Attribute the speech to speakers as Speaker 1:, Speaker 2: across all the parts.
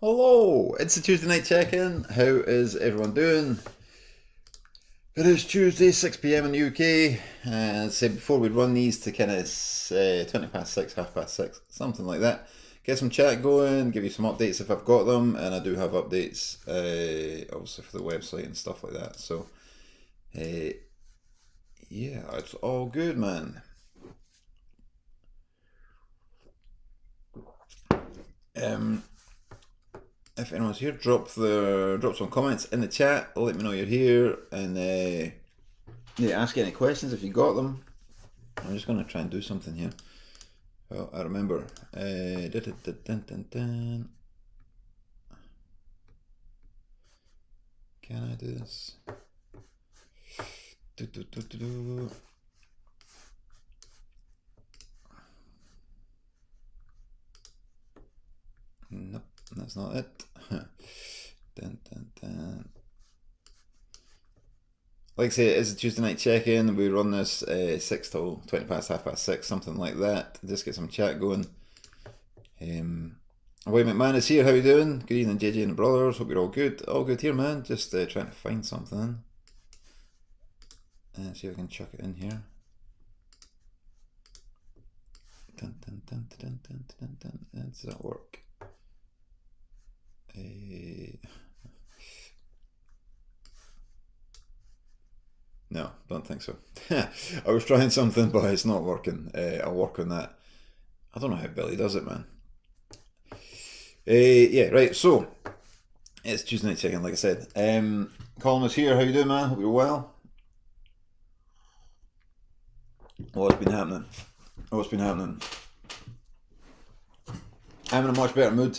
Speaker 1: Hello, it's a Tuesday night check-in. How is everyone doing? It is Tuesday, 6 p.m. in the UK. And say before we run these to kind of 20 past 6, half past 6, something like that. Get some chat going, give you some updates if I've got them, and I do have updates, obviously for the website and stuff like that. So, uh, yeah, it's all good, man. Um, if anyone's here, drop some comments in the chat. Let me know you're here, and yeah, ask any questions if you got them. I'm just gonna try and do something here. Well, I remember. Can I do this? Nope, that's not it. Like I say, it is a Tuesday night check-in. We run this 6 till 20 past, half past 6, something like that. Just get some chat going. Wade McMahon is here. How you doing? Good evening, JJ and the brothers. Hope you're all good. All good here, man. Just trying to find something. And see if I can chuck it in here. Does that work? No, don't think so. I was trying something, but it's not working. I'll work on that. I don't know how Billy does it, man. Yeah, right. So it's Tuesday night check-in, like I said. Colin is here. How you doing, man? Hope you're well. What's been happening? What's been happening? I'm in a much better mood.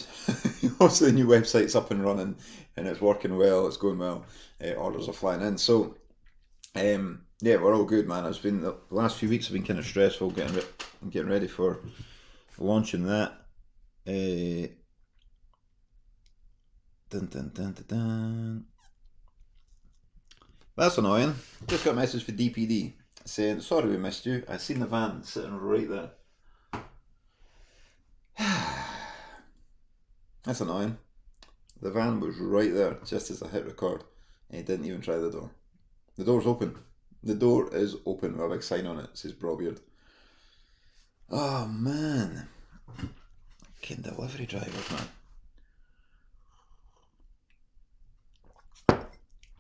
Speaker 1: Also, the new website's up and running, and it's working well. It's going well. Orders are flying in. So, yeah, we're all good, man. It's been the last few weeks have been kind of stressful getting ready for launching that. Dun, dun, dun, dun, dun. That's annoying. Just got a message for DPD saying, sorry we missed you. I seen the van sitting right there. That's annoying. The van was right there just as I hit record, and he didn't even try the door. The door's open. The door is open with a big sign on it. It says Broadbeard. Oh man. Fucking delivery drivers, man.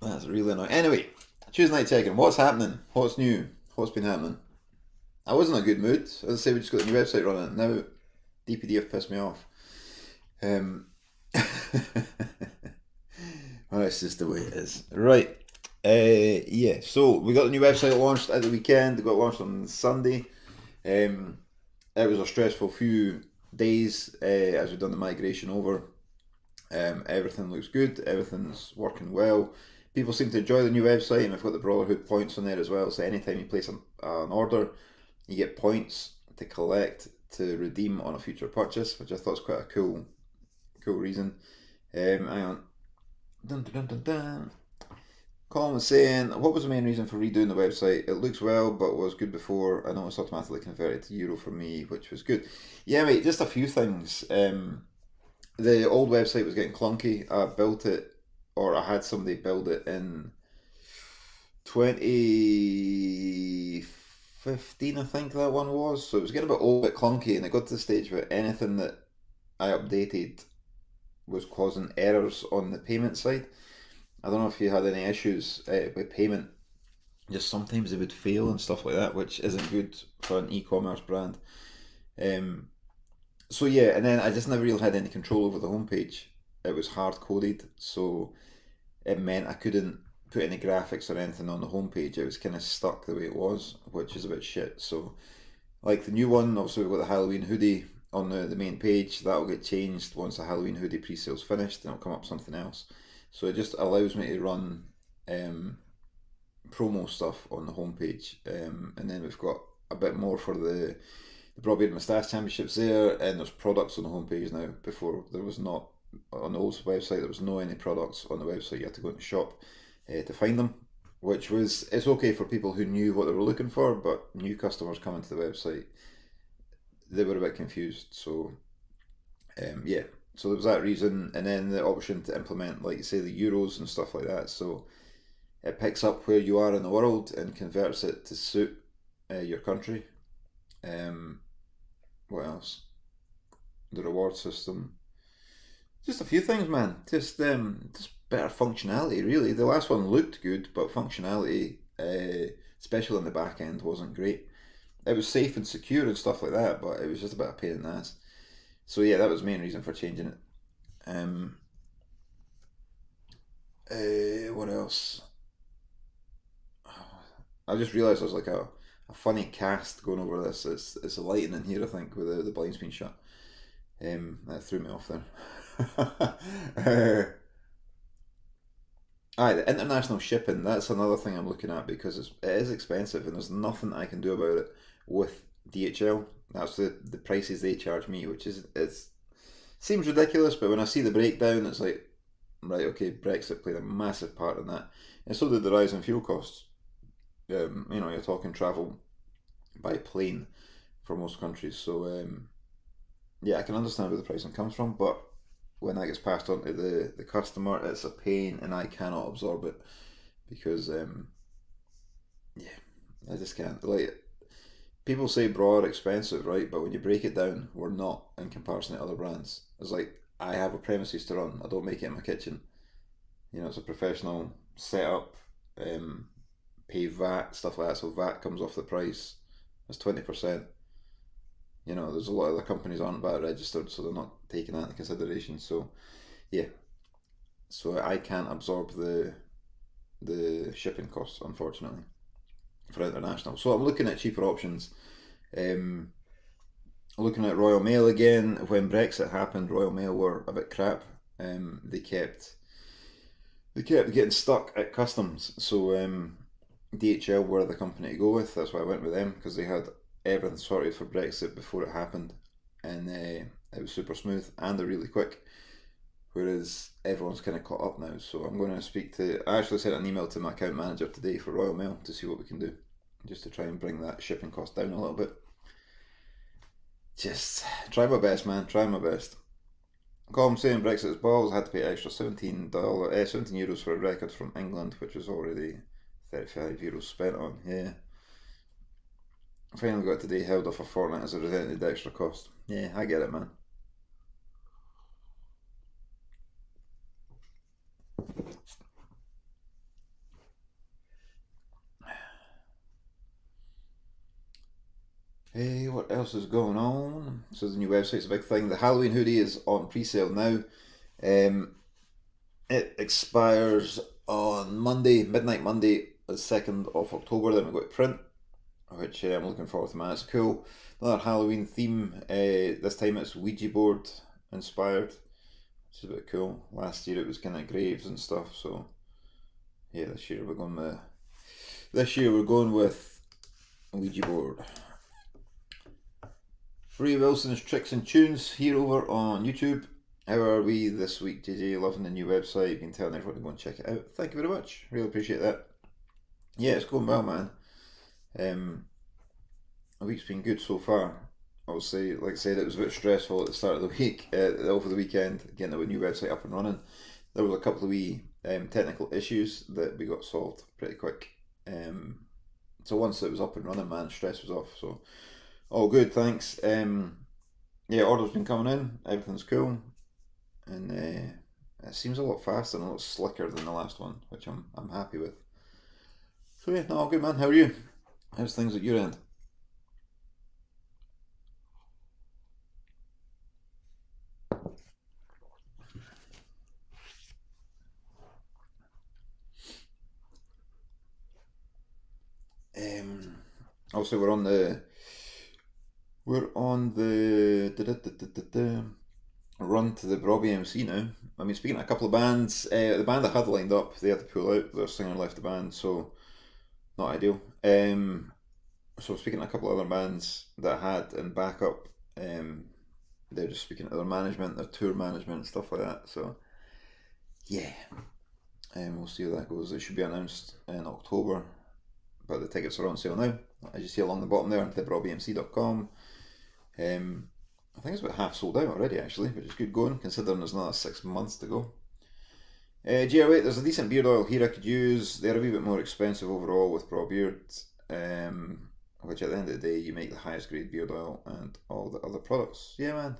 Speaker 1: That's really annoying. Anyway, Tuesday night checking. What's happening? What's new? What's been happening? I was in a good mood. As I say, we just got the new website running. Now, DPD have pissed me off. Well, it's just the way it is. Right. Yeah, so we got the new website launched at the weekend. It got launched on Sunday. It was a stressful few days as we've done the migration over. Everything looks good. Everything's working well. People seem to enjoy the new website, and we've got the Brotherhood points on there as well. So anytime you place an order, you get points to collect to redeem on a future purchase, which I thought was quite a cool reason. Hang on. Dun, dun, dun, dun, dun. Colin was saying, what was the main reason for redoing the website? It looks well, but was good before. I know it's automatically converted to euro for me, which was good. Yeah, mate, just a few things. The old website was getting clunky. I built it, or I had somebody build it in 2015, I think that one was. So it was getting a bit old, a bit clunky, and it got to the stage where anything that I updated was causing errors on the payment side. I don't know if you had any issues with payment. Just sometimes they would fail and stuff like that, which isn't good for an e-commerce brand. Um, so yeah, and then I just never really had any control over the homepage. It was hard coded, so it meant I couldn't put any graphics or anything on the homepage. It was kind of stuck the way it was, which is a bit shit. So, like the new one, obviously we've got the Halloween hoodie on the main page. That'll get changed once the Halloween hoodie pre-sale's finished, and it'll come up something else. So it just allows me to run promo stuff on the homepage, and then we've got a bit more for the Broadbeard Moustache Championships there, and there's products on the homepage now. Before there was not on the old website. There was no any products on the website. You had to go in the shop to find them, which was it's okay for people who knew what they were looking for, but new customers coming to the website, they were a bit confused. So yeah, So there was that reason, and then the option to implement, like you say, the euros and stuff like that. So it picks up where you are in the world and converts it to suit your country. Um, what else? The reward system. Just a few things, man. Just better functionality, really. The last one looked good, but functionality, especially on the back end, wasn't great. It was safe and secure and stuff like that, but it was just a bit of a pain in the ass. So yeah, that was the main reason for changing it. Um, what else? I just realised there's like a funny cast going over this. It's a lighting in here, I think, with the blinds being shut. That threw me off there. Aye, the international shipping, that's another thing I'm looking at because it is expensive and there's nothing I can do about it with DHL. That's the prices they charge me, which is it's seems ridiculous, but when I see the breakdown, it's like, right, okay, Brexit played a massive part in that. And so did the rise in fuel costs. You're talking travel by plane for most countries. So, yeah, I can understand where the pricing comes from, but when that gets passed on to the customer, it's a pain and I cannot absorb it because, yeah, I just can't. Like, people say bra are expensive, right? But when you break it down, we're not in comparison to other brands. It's like, I have a premises to run, I don't make it in my kitchen. It's a professional setup, um, pay VAT, stuff like that, so VAT comes off the price. It's 20%. There's a lot of other companies aren't VAT registered, so they're not taking that into consideration. So yeah, so I can't absorb the shipping costs, unfortunately, for international. So I'm looking at cheaper options. Um, Looking at Royal Mail again. When Brexit happened, Royal Mail were a bit crap. They kept getting stuck at customs. So DHL were the company to go with. That's why I went with them because they had everything sorted for Brexit before it happened, and it was super smooth and they're really quick. Whereas everyone's kind of caught up now, so I'm going to speak to. I actually sent an email to my account manager today for Royal Mail to see what we can do, just to try and bring that shipping cost down a little bit. Just try my best, man. Try my best. Column saying Brexit is balls. I had to pay extra €17 for a record from England, which was already €35 spent on. Yeah. Finally got today held off a fortnight as a result of the extra cost. Yeah, I get it, man. Hey, what else is going on? So the new website's a big thing. The Halloween hoodie is on pre-sale now. Um, it expires on Monday, midnight Monday, the 2nd of October. Then we go to print, which I'm looking forward to, man. It's cool. Another Halloween theme. This time it's Ouija board inspired, which is a bit cool. Last year it was kind of graves and stuff. So yeah, this year we're going with Ouija board. Free Wilson's Tricks and Tunes here over on YouTube. How are we this week, JJ? Loving the new website. Been telling everyone to go and check it out. Thank you very much. Really appreciate that. Yeah, it's going well, man. The week's been good so far. Obviously, like I said, it was a bit stressful at the start of the week, over the weekend, getting the new website up and running. There was a couple of wee technical issues that we got solved pretty quick. So once it was up and running, man, stress was off. So all good, thanks. Yeah, orders been coming in. Everything's cool, and it seems a lot faster and a lot slicker than the last one, which I'm happy with. So yeah, no, all good, man. How are you? How's things at your end? Um, Also, we're on the run to the Robbie MC now. I mean, speaking of a couple of bands, the band I had lined up, they had to pull out. Their singer left the band, so not ideal. So speaking of a couple of other bands that I had in backup, they're just speaking to their management, their tour management, and stuff like that. So yeah, we'll see how that goes. It should be announced in October, but the tickets are on sale now, as you see along the bottom there, thebrobbyMC.com. I think it's about half sold out already, actually, which is good going considering there's another 6 months to go. GR8, there's a decent beard oil here I could use. They're a wee bit more expensive overall with Braw Beard, which at the end of the day you make the highest grade beard oil and all the other products. Yeah, man.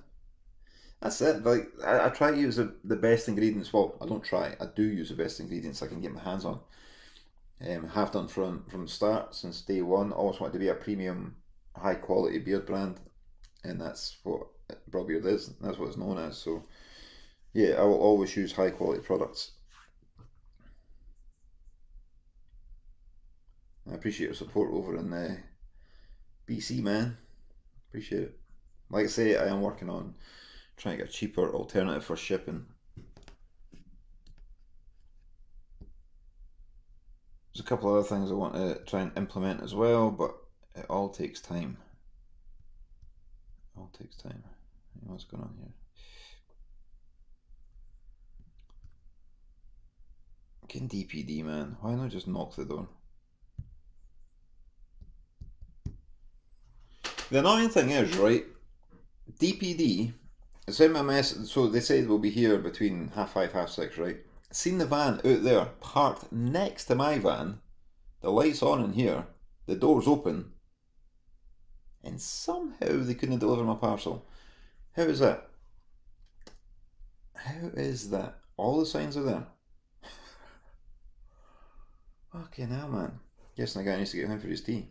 Speaker 1: That's it. Like I try to use the best ingredients. Well, I don't try. I do use the best ingredients I can get my hands on. Have done from the start since day one. Always wanted to be a premium, high quality beard brand, and that's what Braw Beard is. That's what it's known as. So yeah, I will always use high quality products. I appreciate your support over in BC, man. Appreciate it. Like I say, I am working on trying to get a cheaper alternative for shipping. There's a couple other things I want to try and implement as well, but it all takes time. It all takes time. What's going on here? Getting DPD, man. Why not just knock the door? The annoying thing is, right, DPD, sent me a message, so they said we'll be here between 5:30, 6:30, right? Seen the van out there, parked next to my van, the lights on in here, the door's open, and somehow they couldn't deliver my parcel. How is that? How is that? All the signs are there. Okay, now, man. Guessing the guy needs to get home for his tea.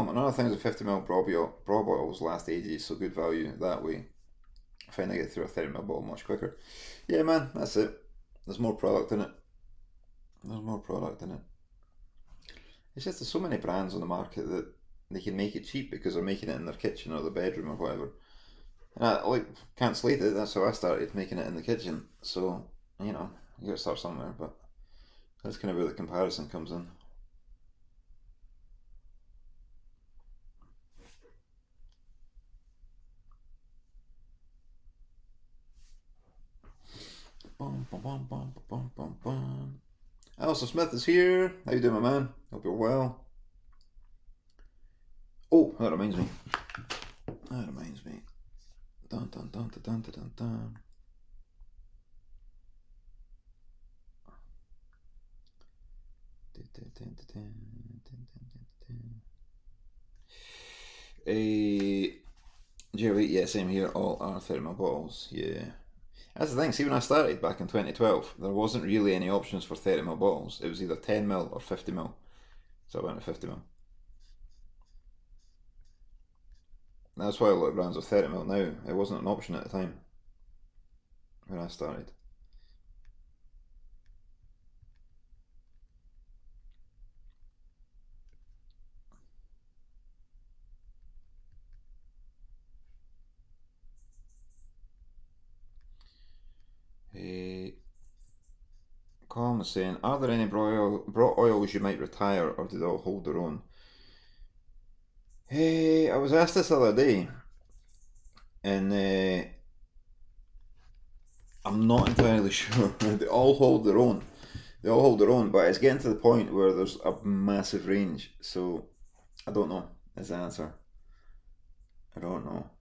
Speaker 1: Another thing is the 50ml Braw bottles last ages, so good value that way. I find I get through a 30ml bottle much quicker. Yeah, man, that's it. There's more product in it. There's more product in it. It's just there's so many brands on the market that they can make it cheap because they're making it in their kitchen or their bedroom or whatever. And I can't slate it. That's how I started making it in the kitchen. So you got to start somewhere. But that's kind of where the comparison comes in. Bum, bum, bum, bum, bum, bum, bum. Alistair Smith is here. How you doing, my man? Hope you're well. Oh, that reminds me. Dun dun dun dun dun dun dun. GR8, yeah, same here. All are 30ml bottles. Yeah. That's the thing, see when I started back in 2012, there wasn't really any options for 30ml bottles. It was either 10ml or 50ml. So I went to 50ml. That's why a lot of brands are 30ml now. It wasn't an option at the time when I started. Colin was saying, are there any Braw oils you might retire or do they all hold their own? Hey, I was asked this the other day, and I'm not entirely sure. They all hold their own. They all hold their own, but it's getting to the point where there's a massive range, so I don't know is the answer. I don't know.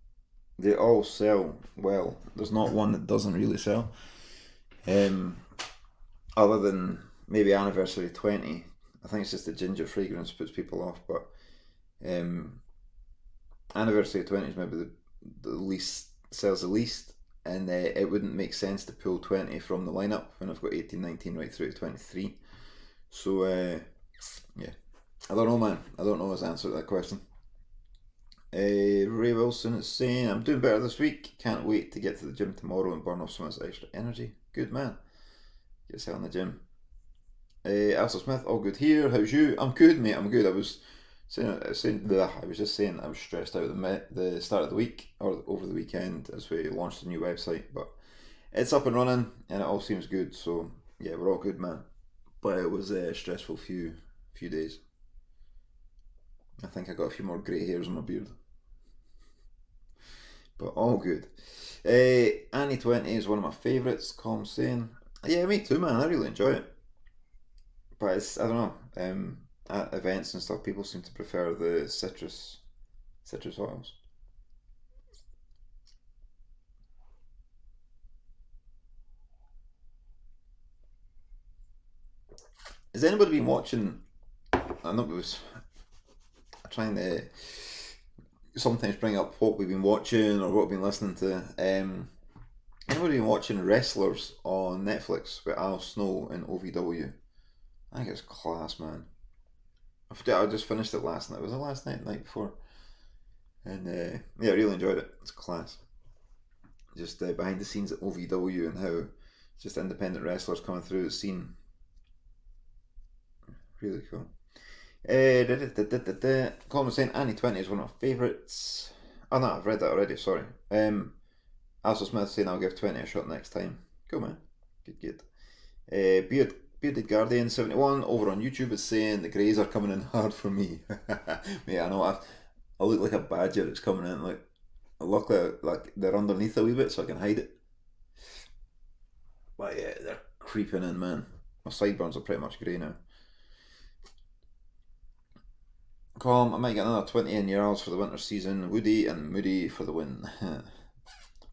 Speaker 1: They all sell well. There's not one that doesn't really sell. Other than maybe Anniversary 20. I think it's just the ginger fragrance puts people off, but Anniversary 20 is maybe the least, sells the least, and it wouldn't make sense to pull 20 from the lineup when I've got 18, 19 right through to 23. So yeah, I don't know, man. I don't know his answer to that question. Ray Wilson is saying, I'm doing better this week. Can't wait to get to the gym tomorrow and burn off some of this extra energy. Good man. Get yourself in the gym. Alistair Smith, all good here. How's you? I'm good, mate. I'm good. I was just saying I was stressed out the start of the week or over the weekend as we launched a new website, but it's up and running and it all seems good. So yeah, we're all good, man. But it was a stressful few days. I think I got a few more grey hairs on my beard. But all good. Annie 20 is one of my favourites, Calm saying. Yeah, me too, man. I really enjoy it. But it's, I don't know, at events and stuff, people seem to prefer the citrus oils. Has anybody been watching? I know it was trying to sometimes bring up what we've been watching or what we've been listening to. Anybody been watching Wrestlers on Netflix with Al Snow and OVW? I think it's class, man. I just finished it last night. Was it last night? The night before? And yeah, I really enjoyed it. It's class. Just behind the scenes at OVW and how just independent wrestlers coming through the scene. Really cool. Colin was saying Annie 20 is one of my favourites. Oh no, I've read that already, sorry. Alistair Smith saying I'll give 20 a shot next time. Cool, man. Good, good. Bearded Guardian 71 over on YouTube is saying the greys are coming in hard for me. Mate, I know I look like a badger that's coming in. Like, luckily, like they're underneath a wee bit so I can hide it. But yeah, they're creeping in, man. My sideburns are pretty much grey now. Calm, I might get another 20 in your hours for the winter season. Woody and Moody for the win.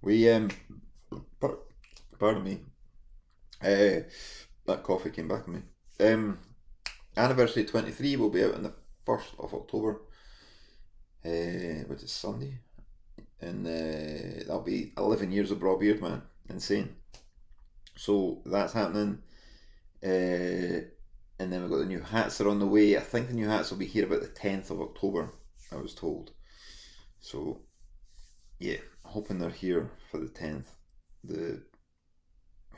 Speaker 1: We, pardon me. That coffee came back on me. Anniversary 23 will be out on the 1st of October, which is Sunday. And that'll be 11 years of Raw Beard, man. Insane. So that's happening. And then we've got the new hats are on the way. I think the new hats will be here about the 10th of October, I was told. So, yeah, hoping they're here for the 10th. The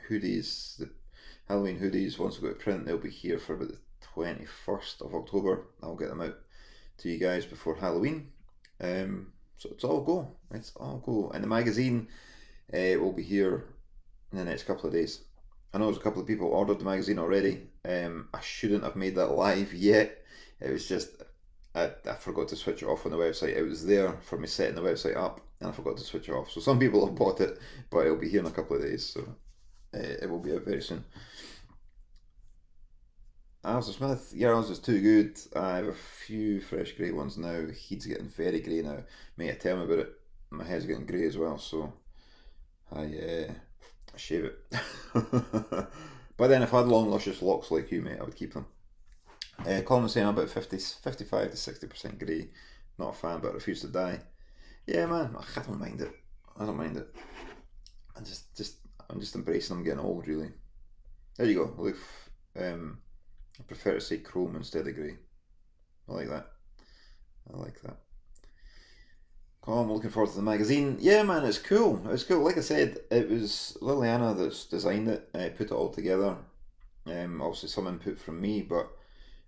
Speaker 1: hoodies, the Halloween hoodies, once we go to print, they'll be here for about the 21st of October. I'll get them out to you guys before Halloween. So it's all go. It's all go. And the magazine will be here in the next couple of days. I know there's a couple of people ordered the magazine already. I shouldn't have made that live yet. It was just, I forgot to switch it off on the website. It was there for me setting the website up and I forgot to switch it off. So some people have bought it, but it'll be here in a couple of days. So it will be out very soon. Alistair Smith, yeah, ours is too good. I have a few fresh grey ones now. He's getting very grey now. Mate, tell me about it. My hair's getting grey as well, so I shave it. But then if I had long luscious locks like you, mate, I would keep them. Colin was saying I'm about 55 to 60% grey. Not a fan, but I refuse to die. Yeah, man, I don't mind it. I don't mind it. I'm just embracing them getting old, really. There you go. I prefer to say chrome instead of grey. I like that. I like that. I'm looking forward to the magazine. Yeah, man, it's cool. It's cool. Like I said, it was Liliana that's designed it, put it all together. Obviously, some input from me, but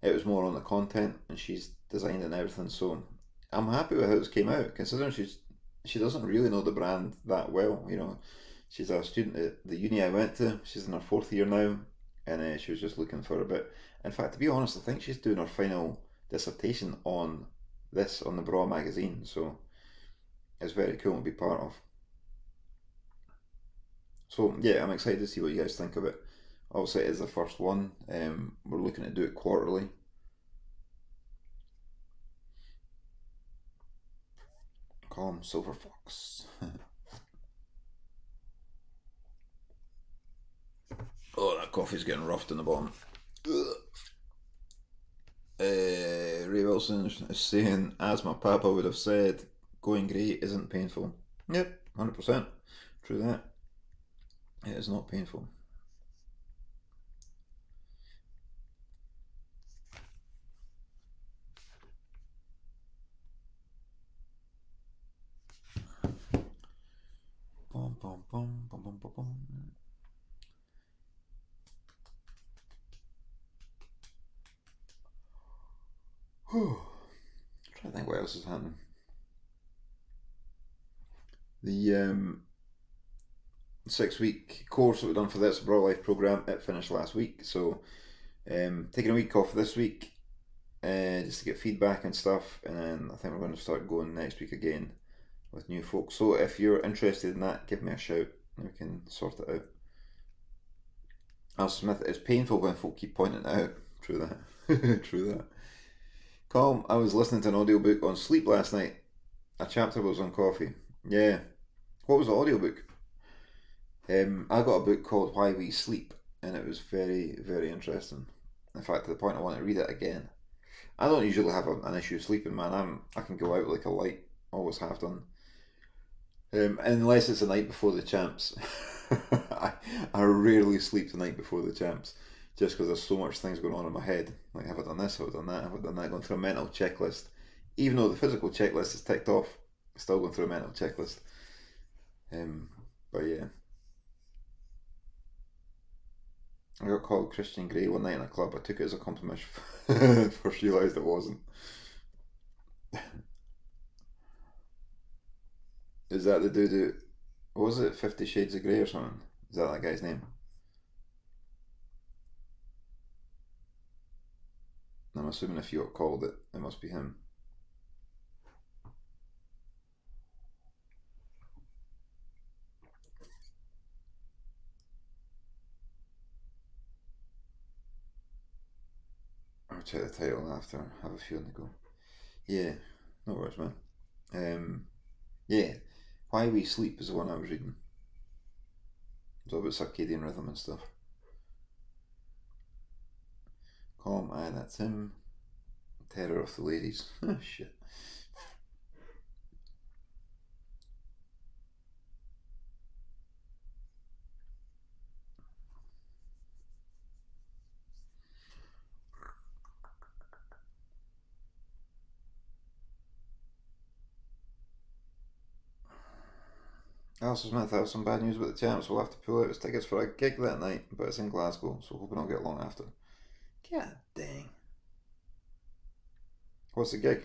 Speaker 1: it was more on the content, and she's designed it and everything. So I'm happy with how it came out, considering she doesn't really know the brand that well. You know, she's a student at the uni I went to. She's in her 4th year now, and she was just looking for a bit. In fact, to be honest, I think she's doing her final dissertation on this on the Bra magazine. So it's very cool to be part of. So yeah, I'm excited to see what you guys think of it. Obviously, it is the first one. We're looking to do it quarterly. Calm Silver Fox. Oh, that coffee's getting roughed in the bottom. Ray Wilson is saying, as my papa would have said, going grey isn't painful. Yep, 100%. True that. It is not painful. Bum, bum, bum, bum, bum, bum, bum. I'm trying to think what else is happening. The 6-week course that we've done for this Bra Life program, it finished last week. So taking a week off this week just to get feedback and stuff, and then I think we're going to start going next week again. with new folks. So if you're interested in that, give me a shout and we can sort it out. Al Smith, it's painful when folk keep pointing it out. True that. True that. Colm, I was listening to an audiobook on sleep last night. A chapter was on coffee. Yeah. What was the audiobook? I got a book called Why We Sleep, and it was very, very interesting. In fact, to the point I want to read it again. I don't usually have an issue sleeping, man. I can go out like a light, always have done. Unless it's the night before the champs. I rarely sleep the night before the champs, just because there's so much things going on in my head. Like, have I done this? Have I done that? Have I done that? Going through a mental checklist. Even though the physical checklist is ticked off, still going through a mental checklist. But yeah. I got called Christian Grey one night in a club. I took it as a compliment. First realised it wasn't. Is that the dude who... What was it? 50 Shades of Grey or something? Is that guy's name? I'm assuming if you got called it, it must be him. I'll check the title after. Have a few on the go. Yeah, no worries, man. Yeah, Why We Sleep is the one I was reading. It's all about circadian rhythm and stuff. Colm, aye, that's him. Terror of the Ladies. Oh, shit. Alistair Smith, I have some bad news about the champs. We'll have to pull out his tickets for a gig that night, but it's in Glasgow, so hoping I'll get along after. God dang. What's the gig?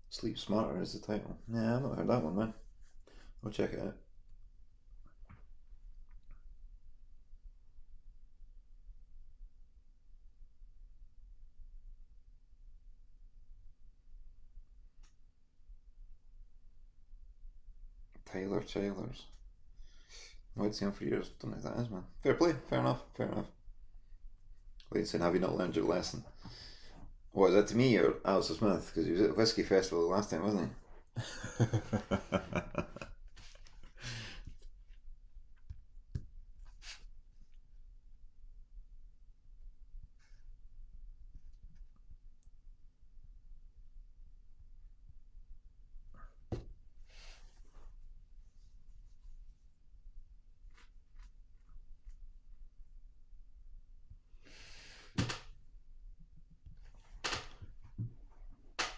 Speaker 1: Sleep Smarter is the title. Yeah, I've not heard that one, man. I'll check it out. Tyler Childers. I'd seen him for years. Don't know who that is, man. Fair play. Fair enough. Fair enough. Like saying, have you not learned your lesson? What is that to me or Alistair Smith? Because he was at the Whiskey Festival last time, wasn't he?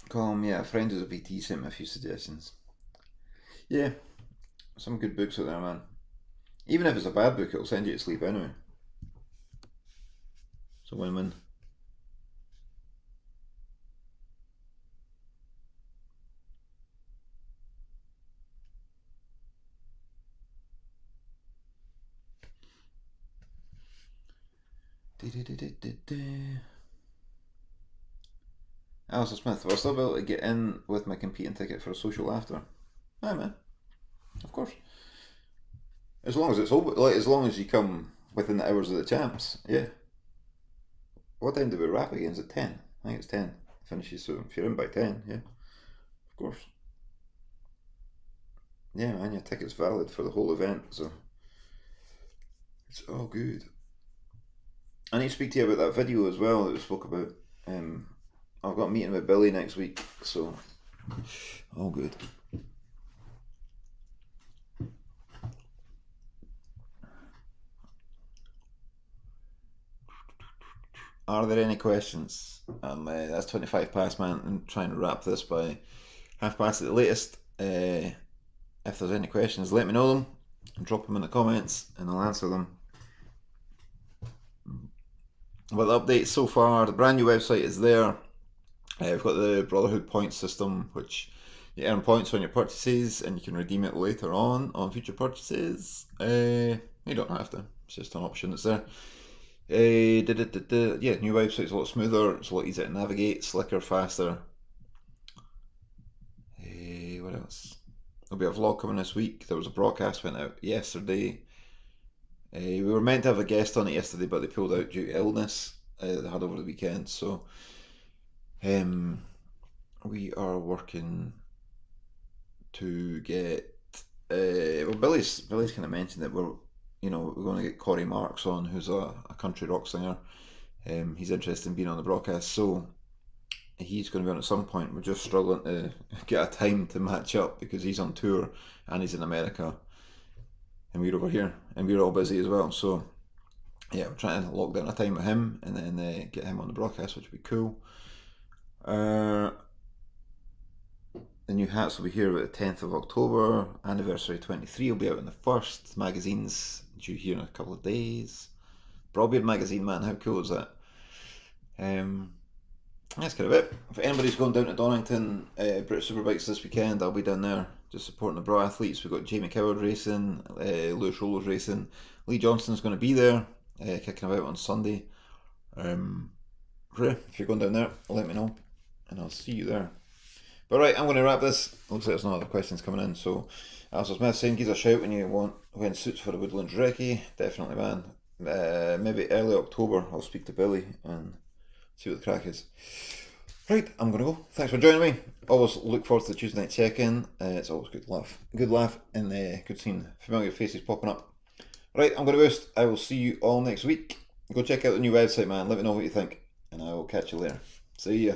Speaker 1: Colm, yeah, a friend who's a VT sent me a few suggestions. Yeah, some good books out there, man. Even if it's a bad book, it'll send you to sleep anyway. It's a win-win. Alistair Smith, will I still be able to get in with my competing ticket for a social after? Aye, man. Of course. As long as it's open, like as long as you come within the hours of the champs, yeah. What time do we wrap again? Is it 10? I think it's 10. Finishes, so if you're in by 10, yeah. Of course. Yeah, man, your ticket's valid for the whole event, so it's all good. I need to speak to you about that video as well that we spoke about. I've got a meeting with Billy next week, so all good. Are there any questions? That's 25 past, man. I'm trying to wrap this by half past at the latest. If there's any questions, let me know them. Drop them in the comments and I'll answer them. But the updates so far, the brand new website is there. We've got the Brotherhood points system, which you earn points on your purchases and you can redeem it later on future purchases. You don't have to, it's just an option that's there. Yeah, new website's a lot smoother, it's a lot easier to navigate, slicker, faster. What else? There'll be a vlog coming this week. There was a broadcast went out yesterday. We were meant to have a guest on it yesterday, but they pulled out due to illness they had over the weekend. So um, we are working to get. Well, Billy's kind of mentioned that we're going to get Corey Marks on, who's a country rock singer. He's interested in being on the broadcast, so he's going to be on at some point. We're just struggling to get a time to match up because he's on tour and he's in America, and we're over here, and we're all busy as well. So yeah, we're trying to lock down a time with him and then get him on the broadcast, which would be cool. The new hats will be here about the 10th of October. Anniversary 23 will be out on the 1st. Magazine's due here in a couple of days. Broadbeard magazine, man, how cool is that? That's kind of it. If anybody's going down to Donington, British Superbikes this weekend, I'll be down there just supporting the Bro athletes. We've got Jamie Coward racing, Lewis Rollers racing. Lee Johnston's going to be there, kicking about on Sunday. If you're going down there, let me know, and I'll see you there. But right, I'm going to wrap this. Looks like there's no other questions coming in. So, Alistair Smith saying, give us a shout when suits for a Woodlands recce. Definitely, man. Maybe early October, I'll speak to Billy and see what the crack is. Right, I'm going to go. Thanks for joining me. Always look forward to the Tuesday night check-in. It's always good laugh, and good seeing familiar faces popping up. Right, I'm going to boost. I will see you all next week. Go check out the new website, man. Let me know what you think, and I will catch you later. See ya.